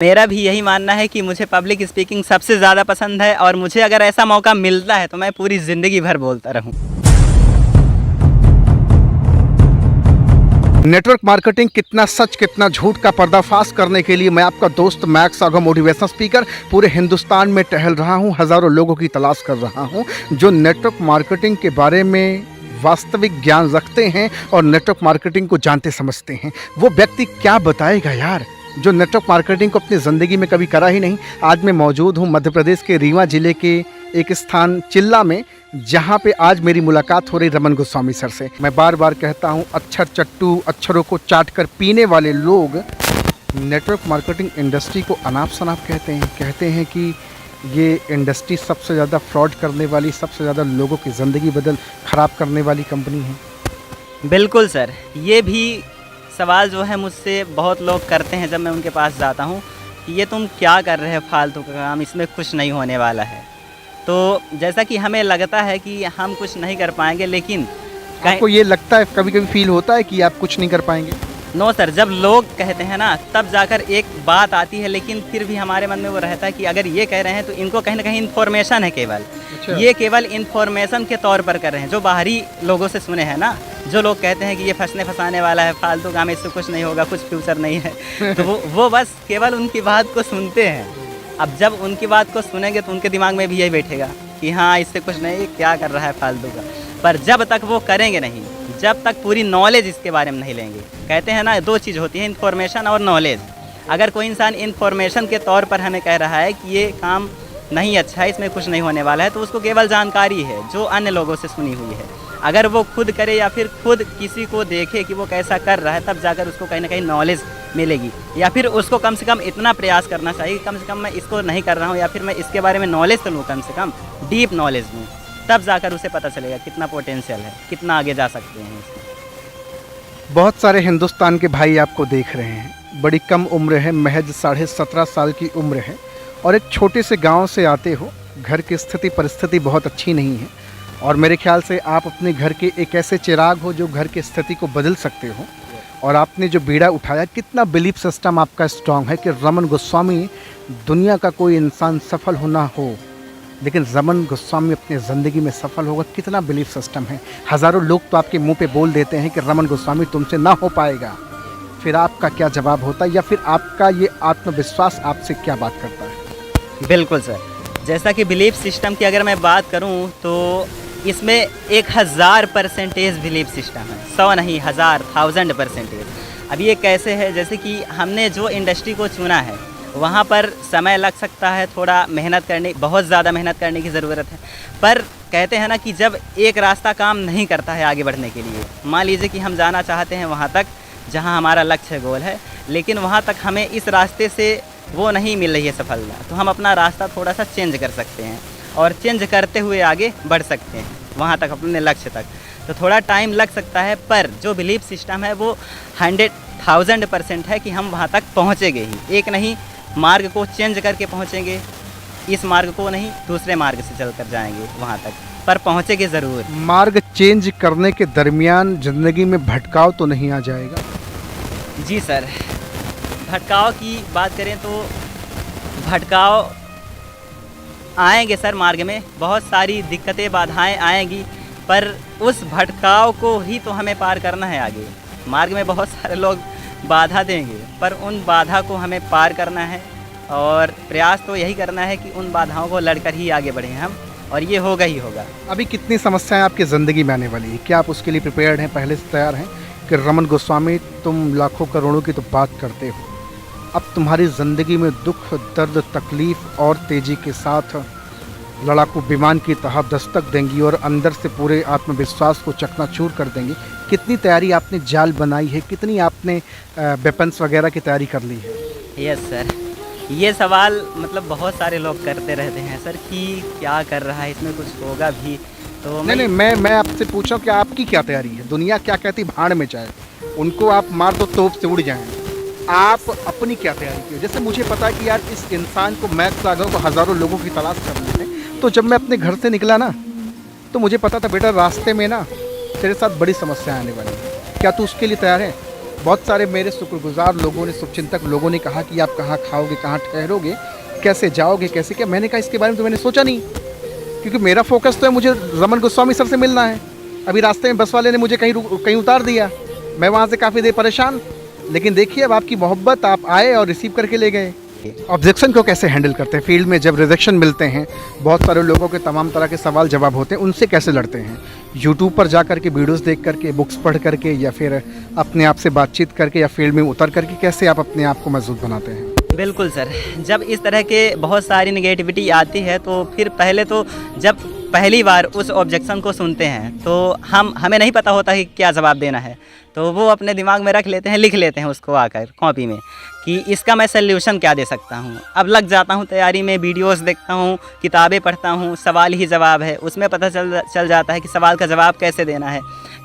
मेरा भी यही मानना है कि मुझे पब्लिक स्पीकिंग सबसे ज़्यादा पसंद है और मुझे अगर ऐसा मौका मिलता है तो मैं पूरी ज़िंदगी भर बोलता रहूं। नेटवर्क मार्केटिंग कितना सच कितना झूठ का पर्दाफाश करने के लिए मैं आपका दोस्त मैक्स आगा मोटिवेशनल स्पीकर पूरे हिंदुस्तान में टहल रहा हूं, हज़ारों लोगों की तलाश कर रहा हूं जो नेटवर्क मार्केटिंग के बारे में वास्तविक ज्ञान रखते हैं और नेटवर्क मार्केटिंग को जानते समझते हैं। वो व्यक्ति क्या बताएगा यार, जो नेटवर्क मार्केटिंग को अपनी ज़िंदगी में कभी करा ही नहीं। आज मैं मौजूद हूँ मध्य प्रदेश के रीवा जिले के एक स्थान चिल्ला में, जहाँ पे आज मेरी मुलाकात हो रही रमन गोस्वामी सर से। मैं बार बार कहता हूँ, अक्षर चट्टू अक्षरों को चाट कर पीने वाले लोग नेटवर्क मार्केटिंग इंडस्ट्री को अनाप शनाप कहते हैं कि ये इंडस्ट्री सबसे ज़्यादा फ्रॉड करने वाली, सबसे ज़्यादा लोगों की ज़िंदगी ख़राब करने वाली कंपनी है। बिल्कुल सर, ये भी सवाल जो है मुझसे बहुत लोग करते हैं जब मैं उनके पास जाता हूँ कि ये तुम क्या कर रहे हो, फालतू का काम, इसमें कुछ नहीं होने वाला है। तो जैसा कि हमें लगता है कि हम कुछ नहीं कर पाएंगे, लेकिन आपको ये लगता है, कभी कभी फील होता है कि आप कुछ नहीं कर पाएंगे? नो सर, जब लोग कहते हैं ना तब जाकर एक बात आती है, लेकिन फिर भी हमारे मन में वो रहता है कि अगर ये कह रहे हैं तो इनको कहीं ना कहीं इन्फॉर्मेशन है केवल। अच्छा। ये केवल इन्फॉर्मेशन के तौर पर कर रहे हैं, जो बाहरी लोगों से सुने हैं ना, जो लोग कहते हैं कि ये फंसाने वाला है, फालतू काम, इससे कुछ नहीं होगा, कुछ फ्यूचर नहीं है तो वो बस केवल उनकी बात को सुनते हैं। अब जब उनकी बात को सुनेंगे तो उनके दिमाग में भी यही बैठेगा कि हाँ, इससे कुछ नहीं, क्या कर रहा है फालतू का। पर जब तक वो करेंगे नहीं, जब तक पूरी नॉलेज इसके बारे में नहीं लेंगे, कहते हैं ना दो चीज़ होती है, इन्फॉर्मेशन और नॉलेज। अगर कोई इंसान इन्फॉर्मेशन के तौर पर हमें कह रहा है कि ये काम नहीं अच्छा है, इसमें कुछ नहीं होने वाला है, तो उसको केवल जानकारी है जो अन्य लोगों से सुनी हुई है। अगर वो खुद करे या फिर खुद किसी को देखे कि वो कैसा कर रहा है, तब जाकर उसको कहीं ना कहीं नॉलेज मिलेगी। या फिर उसको कम से कम इतना प्रयास करना चाहिए, कम से कम मैं इसको नहीं कर रहा हूँ, या फिर मैं इसके बारे में नॉलेज तो लूँ, कम से कम डीप नॉलेज लूँ, तब जाकर उसे पता चलेगा कितना पोटेंशियल है, कितना आगे जा सकते हैं इसमें। बहुत सारे हिंदुस्तान के भाई आपको देख रहे हैं, बड़ी कम उम्र है, महज 17.5 साल की उम्र है, और एक छोटे से गांव से आते हो। घर की स्थिति परिस्थिति बहुत अच्छी नहीं है, और मेरे ख्याल से आप अपने घर के एक ऐसे चिराग हो जो घर की स्थिति को बदल सकते हो। और आपने जो बीड़ा उठाया, कितना बिलीफ सिस्टम आपका स्ट्रांग है कि रमन गोस्वामी, दुनिया का कोई इंसान सफल होना हो लेकिन रमन गोस्वामी अपने ज़िंदगी में सफल होगा, कितना बिलीफ सिस्टम है। हज़ारों लोग तो आपके मुंह पे बोल देते हैं कि रमन गोस्वामी तुमसे ना हो पाएगा, फिर आपका क्या जवाब होता है, या फिर आपका ये आत्मविश्वास आपसे क्या बात करता है? बिल्कुल सर, जैसा कि बिलीफ सिस्टम की अगर मैं बात करूं तो इसमें 1000% बिलीफ सिस्टम है, 100 नहीं, 1000% अब ये कैसे है, जैसे कि हमने जो इंडस्ट्री को चुना है वहाँ पर समय लग सकता है, थोड़ा मेहनत करने, बहुत ज़्यादा मेहनत करने की ज़रूरत है। पर कहते हैं ना कि जब एक रास्ता काम नहीं करता है आगे बढ़ने के लिए, मान लीजिए कि हम जाना चाहते हैं वहाँ तक जहाँ हमारा लक्ष्य गोल है, लेकिन वहाँ तक हमें इस रास्ते से वो नहीं मिल रही है सफलता, तो हम अपना रास्ता थोड़ा सा चेंज कर सकते हैं और चेंज करते हुए आगे बढ़ सकते हैं वहाँ तक, अपने लक्ष्य तक। तो थोड़ा टाइम लग सकता है, पर जो बिलीफ सिस्टम है वो 100,000% है कि हम वहाँ तक पहुँचेंगे ही। एक नहीं, मार्ग को चेंज करके पहुँचेंगे, इस मार्ग को नहीं दूसरे मार्ग से चल कर जाएंगे वहाँ तक, पर पहुँचेंगे ज़रूर। मार्ग चेंज करने के दरमियान ज़िंदगी में भटकाव तो नहीं आ जाएगा? जी सर, भटकाव की बात करें तो भटकाव आएंगे सर, मार्ग में बहुत सारी दिक्कतें बाधाएं आएंगी, पर उस भटकाव को ही तो हमें पार करना है आगे। मार्ग में बहुत सारे लोग बाधा देंगे, पर उन बाधा को हमें पार करना है, और प्रयास तो यही करना है कि उन बाधाओं को लड़कर ही आगे बढ़ें हम, और ये होगा ही होगा। अभी कितनी समस्याएं आपकी ज़िंदगी में आने वाली है, क्या आप उसके लिए प्रिपेयर्ड हैं, पहले से तैयार हैं कि रमन गोस्वामी तुम लाखों करोड़ों की तो बात करते हो, अब तुम्हारी ज़िंदगी में दुख दर्द तकलीफ़ और तेज़ी के साथ लड़ाकू विमान की तरह दस्तक देंगी और अंदर से पूरे आत्मविश्वास को चकनाचूर कर देंगी? कितनी तैयारी आपने जाल बनाई है, कितनी आपने वेपन्स वगैरह की तैयारी कर ली है? यस सर, ये सवाल मतलब बहुत सारे लोग करते रहते हैं सर कि क्या कर रहा है, इसमें कुछ होगा भी, तो नहीं, मैं आपसे पूछा कि आपकी क्या तैयारी है? दुनिया क्या कहती, भाड़ में जाए, उनको आप मार दो तोप से उड़ जाएं, आप अपनी क्या तैयारी की? जैसे मुझे पता है कि यार इस इंसान को, मैक्स आगा को हज़ारों लोगों की तलाश करनी है, तो जब मैं अपने घर से निकला ना, तो मुझे पता था बेटा रास्ते में ना तेरे साथ बड़ी समस्या आने वाली है, क्या तू उसके लिए तैयार है? बहुत सारे मेरे शुक्रगुजार लोगों ने, शुभचिंतक लोगों ने कहा कि आप कहाँ खाओगे, कहाँ ठहरोगे, कैसे जाओगे, कैसे क्या। मैंने कहा इसके बारे में तो मैंने सोचा नहीं, क्योंकि मेरा फोकस तो है मुझे रमन गोस्वामी सर से मिलना है। अभी रास्ते में बस वाले ने मुझे कहीं उतार दिया, मैं वहाँ से काफ़ी देर परेशान, लेकिन देखिए अब आपकी मोहब्बत, आप आए और रिसीव करके ले गए। ऑब्जेक्शन को कैसे हैंडल करते हैं फील्ड में? जब रिजेक्शन मिलते हैं, बहुत सारे लोगों के तमाम तरह के सवाल जवाब होते हैं, उनसे कैसे लड़ते हैं? यूट्यूब पर जा करके, वीडियोस देख करके, बुक्स पढ़ करके, या फिर अपने आप से बातचीत करके, या फील्ड में उतर करके, कैसे आप अपने आप को मजबूत बनाते हैं? बिल्कुल सर, जब इस तरह के बहुत सारी नेगेटिविटी आती है तो फिर पहले तो जब पहली बार उस ऑब्जेक्शन को सुनते हैं तो हमें नहीं पता होता कि क्या जवाब देना है, तो वो अपने दिमाग में रख लेते हैं, लिख लेते हैं उसको आकर कॉपी में कि इसका मैं सल्यूशन क्या दे सकता हूँ। अब लग जाता हूँ तैयारी में, वीडियोस देखता हूँ, किताबें पढ़ता हूँ, सवाल ही जवाब है, उसमें पता चल जाता है कि सवाल का जवाब कैसे देना है,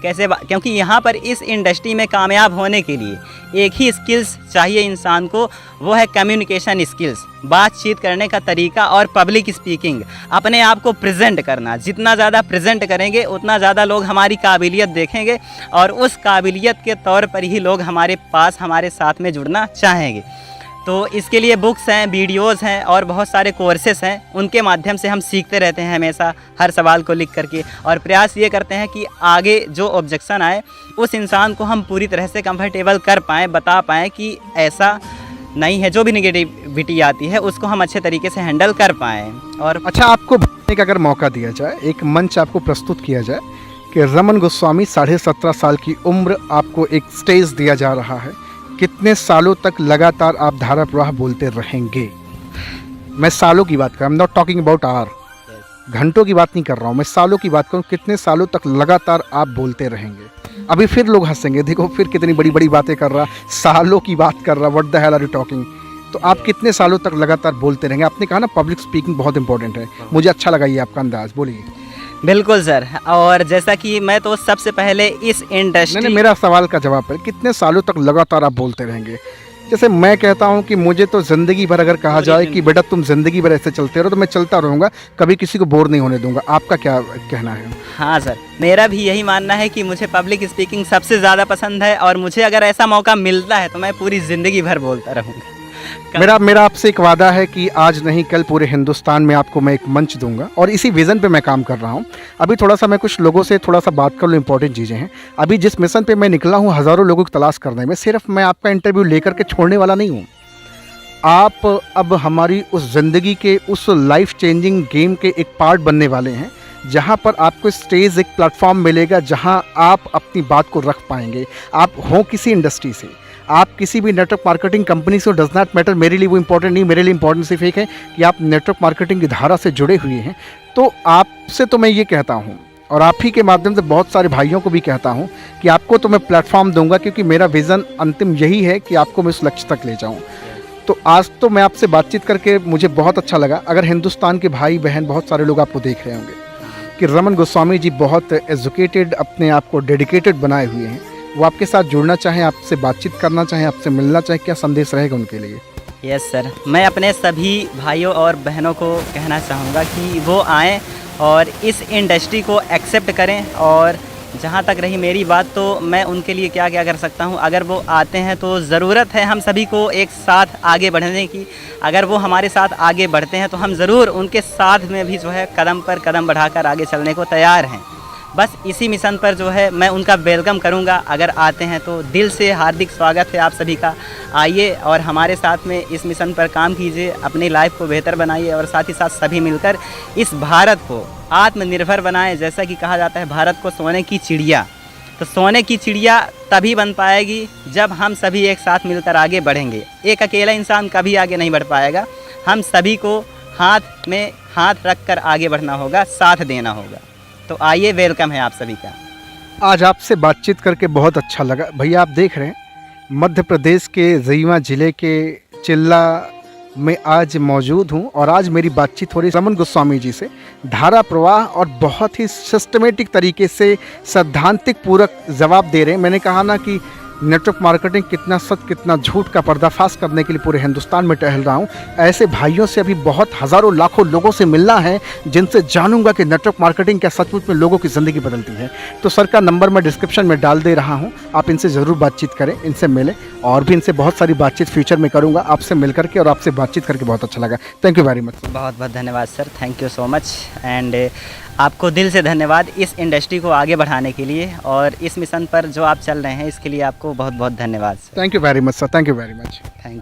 क्योंकि यहाँ पर इस इंडस्ट्री में कामयाब होने के लिए एक ही स्किल्स चाहिए इंसान को, वो है कम्युनिकेशन स्किल्स, बातचीत करने का तरीका और पब्लिक स्पीकिंग, अपने आप को प्रेजेंट करना। जितना ज़्यादा प्रेजेंट करेंगे उतना ज़्यादा लोग हमारी काबिलियत देखेंगे और उस काबिलियत के तौर पर ही लोग हमारे पास, हमारे साथ में जुड़ना चाहेंगे। तो इसके लिए बुक्स हैं, वीडियोस हैं और बहुत सारे कोर्सेस हैं, उनके माध्यम से हम सीखते रहते हैं हमेशा, हर सवाल को लिख करके, और प्रयास ये करते हैं कि आगे जो ऑब्जेक्शन आए उस इंसान को हम पूरी तरह से कंफर्टेबल कर पाएँ, बता पाएँ कि ऐसा नहीं है, जो भी नेगेटिविटी आती है उसको हम अच्छे तरीके से हैंडल कर पाएँ। और अच्छा, आपको बोलने का अगर मौका दिया जाए, एक मंच आपको प्रस्तुत किया जाए कि रमन गोस्वामी 17.5 साल की उम्र, आपको एक स्टेज दिया जा रहा है, कितने सालों तक लगातार आप धारा प्रवाह बोलते रहेंगे? मैं सालों की बात कर रहा हूँ, नॉट टॉकिंग अबाउट आवर, घंटों की बात नहीं कर रहा हूँ, मैं सालों की बात करूँ। कितने सालों तक लगातार आप बोलते रहेंगे? अभी फिर लोग हंसेंगे, देखो फिर कितनी बड़ी बड़ी बातें कर रहा, सालों की बात कर रहा, what the hell are you talking. तो आप कितने सालों तक लगातार बोलते रहेंगे? आपने कहा ना पब्लिक स्पीकिंग बहुत इंपॉर्टेंट है, मुझे अच्छा लगा ये आपका अंदाज, बोलिए। बिल्कुल सर, और जैसा कि मैं तो सबसे पहले इस इंडस्ट्री, नहीं, मेरा सवाल का जवाब है, कितने सालों तक लगातार आप बोलते रहेंगे? जैसे मैं कहता हूँ कि मुझे तो ज़िंदगी भर अगर कहा जाए कि बेटा तुम ज़िंदगी भर ऐसे चलते रहो, तो मैं चलता रहूँगा, कभी किसी को बोर नहीं होने दूंगा। आपका क्या कहना है? हाँ सर, मेरा भी यही मानना है कि मुझे पब्लिक स्पीकिंग सबसे ज़्यादा पसंद है, और मुझे अगर ऐसा मौका मिलता है तो मैं पूरी ज़िंदगी भर बोलता रहूँगा। मेरा आपसे एक वादा है कि आज नहीं कल पूरे हिंदुस्तान में आपको मैं एक मंच दूंगा, और इसी विज़न पे मैं काम कर रहा हूँ। अभी थोड़ा सा मैं कुछ लोगों से थोड़ा सा बात कर लूँ, इंपॉर्टेंट चीज़ें हैं। अभी जिस मिशन पे मैं निकला हूँ, हज़ारों लोगों की तलाश करने में, सिर्फ मैं आपका इंटरव्यू लेकर के छोड़ने वाला नहीं हूँ। आप अब हमारी उस ज़िंदगी के, उस लाइफ चेंजिंग गेम के एक पार्ट बनने वाले हैं, जहाँ पर आपको स्टेज, एक प्लेटफॉर्म मिलेगा जहाँ आप अपनी बात को रख पाएंगे। आप हो किसी इंडस्ट्री से, आप किसी भी नेटवर्क मार्केटिंग कंपनी से, डज नॉट मैटर, मेरे लिए वो इंपॉर्टेंट नहीं, मेरे लिए इंपॉर्टेंट सिर्फ एक है कि आप नेटवर्क मार्केटिंग की धारा से जुड़े हुए हैं। तो आपसे तो मैं ये कहता हूँ, और आप ही के माध्यम से बहुत सारे भाइयों को भी कहता हूँ कि आपको तो मैं प्लेटफॉर्म दूंगा, क्योंकि मेरा विज़न अंतिम यही है कि आपको मैं उस लक्ष्य तक ले जाऊँ। तो आज तो मैं आपसे बातचीत करके मुझे बहुत अच्छा लगा। अगर हिंदुस्तान के भाई बहन, बहुत सारे लोग आपको देख रहे होंगे कि रमन गोस्वामी जी बहुत एजुकेटेड, अपने आप को डेडिकेटेड बनाए हुए हैं, वो आपके साथ जुड़ना चाहें, आपसे बातचीत करना चाहें, आपसे मिलना चाहें, क्या संदेश रहेगा उनके लिए? यस सर, मैं अपने सभी भाइयों और बहनों को कहना चाहूँगा कि वो आएँ और इस इंडस्ट्री को एक्सेप्ट करें। और जहाँ तक रही मेरी बात, तो मैं उनके लिए क्या क्या कर सकता हूँ, अगर वो आते हैं तो ज़रूरत है हम सभी को एक साथ आगे बढ़ने की। अगर वो हमारे साथ आगे बढ़ते हैं तो हम ज़रूर उनके साथ में भी जो है कदम पर कदम बढ़ाकर आगे चलने को तैयार हैं। बस इसी मिशन पर जो है मैं उनका वेलकम करूंगा। अगर आते हैं तो दिल से हार्दिक स्वागत है आप सभी का। आइए और हमारे साथ में इस मिशन पर काम कीजिए, अपनी लाइफ को बेहतर बनाइए, और साथ ही साथ सभी मिलकर इस भारत को आत्मनिर्भर बनाएं। जैसा कि कहा जाता है भारत को सोने की चिड़िया, तो सोने की चिड़िया तभी बन पाएगी जब हम सभी एक साथ मिलकर आगे बढ़ेंगे। एक अकेला इंसान कभी आगे नहीं बढ़ पाएगा, हम सभी को हाथ में हाथ रख कर आगे बढ़ना होगा, साथ देना होगा। तो आइए, वेलकम है आप सभी का। आज आपसे बातचीत करके बहुत अच्छा लगा। भैया आप देख रहे हैं, मध्य प्रदेश के रीवा ज़िले के चिल्ला में आज मौजूद हूं, और आज मेरी बातचीत हो रही रमन गोस्वामी जी से। धारा प्रवाह और बहुत ही सिस्टमेटिक तरीके से सैद्धांतिक पूरक जवाब दे रहे हैं। मैंने कहा ना कि नेटवर्क मार्केटिंग कितना सच कितना झूठ का पर्दाफाश करने के लिए पूरे हिंदुस्तान में टहल रहा हूँ। ऐसे भाइयों से अभी बहुत हज़ारों लाखों लोगों से मिलना है जिनसे जानूंगा कि नेटवर्क मार्केटिंग क्या सचमुच में लोगों की ज़िंदगी बदलती है। तो सर का नंबर मैं डिस्क्रिप्शन में डाल दे रहा हूँ, आप इनसे ज़रूर बातचीत करें, इनसे मिलें, और भी इनसे बहुत सारी बातचीत फ्यूचर में करूँगा। आपसे मिल करके और आपसे बातचीत करके बहुत अच्छा लगा। Thank you very much. बहुत बहुत धन्यवाद sir, thank you so much. And आपको दिल से धन्यवाद इस इंडस्ट्री को आगे बढ़ाने के लिए, और इस मिशन पर जो आप चल रहे हैं इसके लिए आपको बहुत बहुत धन्यवाद sir. Thank you very much sir, thank you very much. Thank